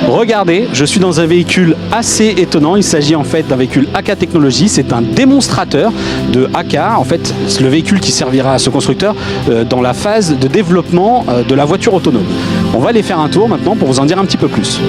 Regardez, je suis dans un véhicule assez étonnant. Il s'agit en fait d'un véhicule AK Technologies. C'est un démonstrateur de AK. En fait, c'est le véhicule qui servira à ce constructeur dans la phase de développement de la voiture autonome. On va aller faire un tour maintenant pour vous en dire un petit peu plus.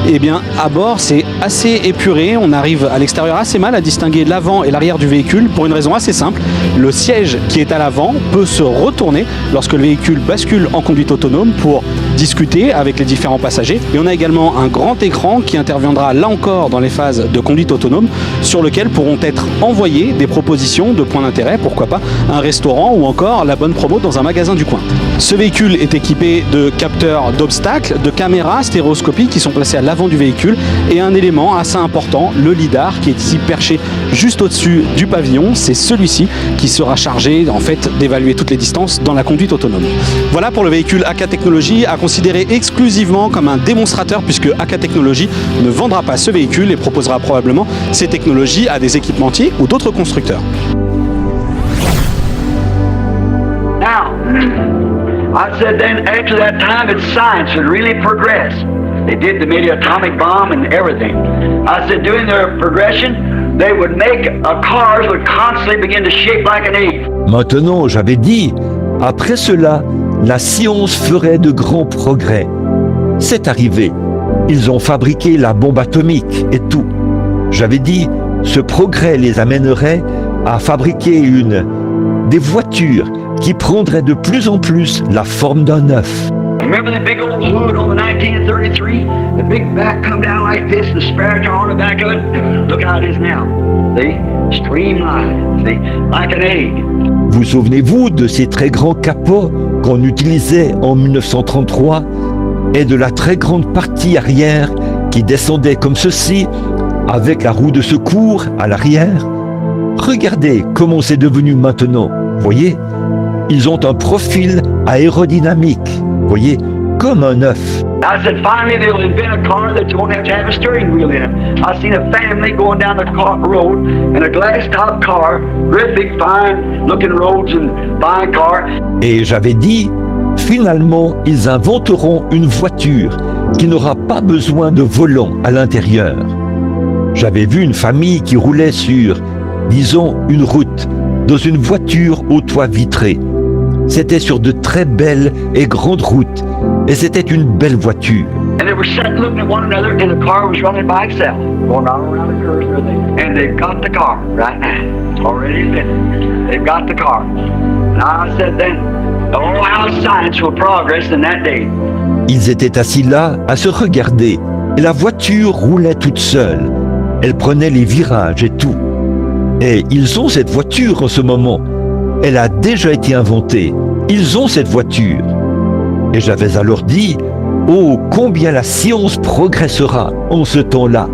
Eh bien, à bord, c'est assez épuré. On arrive à l'extérieur assez mal à distinguer l'avant et l'arrière du véhicule pour une raison assez simple. Le siège qui est à l'avant peut se retourner lorsque le véhicule bascule en conduite autonome pour discuter avec les différents passagers. Et on a également un grand écran qui interviendra là encore dans les phases de conduite autonome sur lequel pourront être envoyées des propositions de points d'intérêt, pourquoi pas un restaurant ou encore la bonne promo dans un magasin du coin. Ce véhicule est équipé de capteurs d'obstacles, de caméras stéréoscopiques qui sont placées à l'avant du véhicule et un élément assez important, le lidar qui est ici perché juste au-dessus du pavillon. C'est celui-ci qui sera chargé en fait d'évaluer toutes les distances dans la conduite autonome. Voilà pour le véhicule AK Technologies, à considérer exclusivement comme un démonstrateur puisque AK Technologies ne vendra pas ce véhicule et proposera probablement ces technologies à des équipementiers ou d'autres constructeurs. Now, I said then after that time that science would really progress. They did the atomic bomb and everything. I said during their progression, they would make cars would constantly begin to shape like an egg. Maintenant, j'avais dit, après cela, la science ferait de grands progrès. C'est arrivé. Ils ont fabriqué la bombe atomique et tout. J'avais dit, ce progrès les amènerait à fabriquer des voitures qui prendraient de plus en plus la forme d'un œuf. Remember the big old hood on the 1933? The big back come down like this, the spare tire on the back of it. Look how it is now. See? Streamlined. See? Like an egg. Vous souvenez-vous de ces très grands capots qu'on utilisait en 1933 et de la très grande partie arrière qui descendait comme ceci avec la roue de secours à l'arrière? Regardez comment c'est devenu maintenant. Voyez? Ils ont un profil aérodynamique. Voyez, comme un œuf. I said, finally they'll invent a car that you won't have to have a steering wheel in it. I seen a family going down the road in a glass-top car, great big fine looking roads and fine car. Et j'avais dit, finalement, ils inventeront une voiture qui n'aura pas besoin de volant à l'intérieur. J'avais vu une famille qui roulait sur, disons, une route, dans une voiture au toit vitré. C'était sur de très belles et grandes routes, et c'était une belle voiture. And they were sitting looking at one another, and the car was running by itself, going all around the curves and everything. And they've got the car right now. It's already invented. They've got the car. And I said then, oh, how science will progress in that day. Ils étaient assis là à se regarder, et la voiture roulait toute seule. Elle prenait les virages et tout. Et ils ont cette voiture en ce moment. Elle a déjà été inventée. Ils ont cette voiture. Et j'avais alors dit, oh, combien la science progressera en ce temps-là.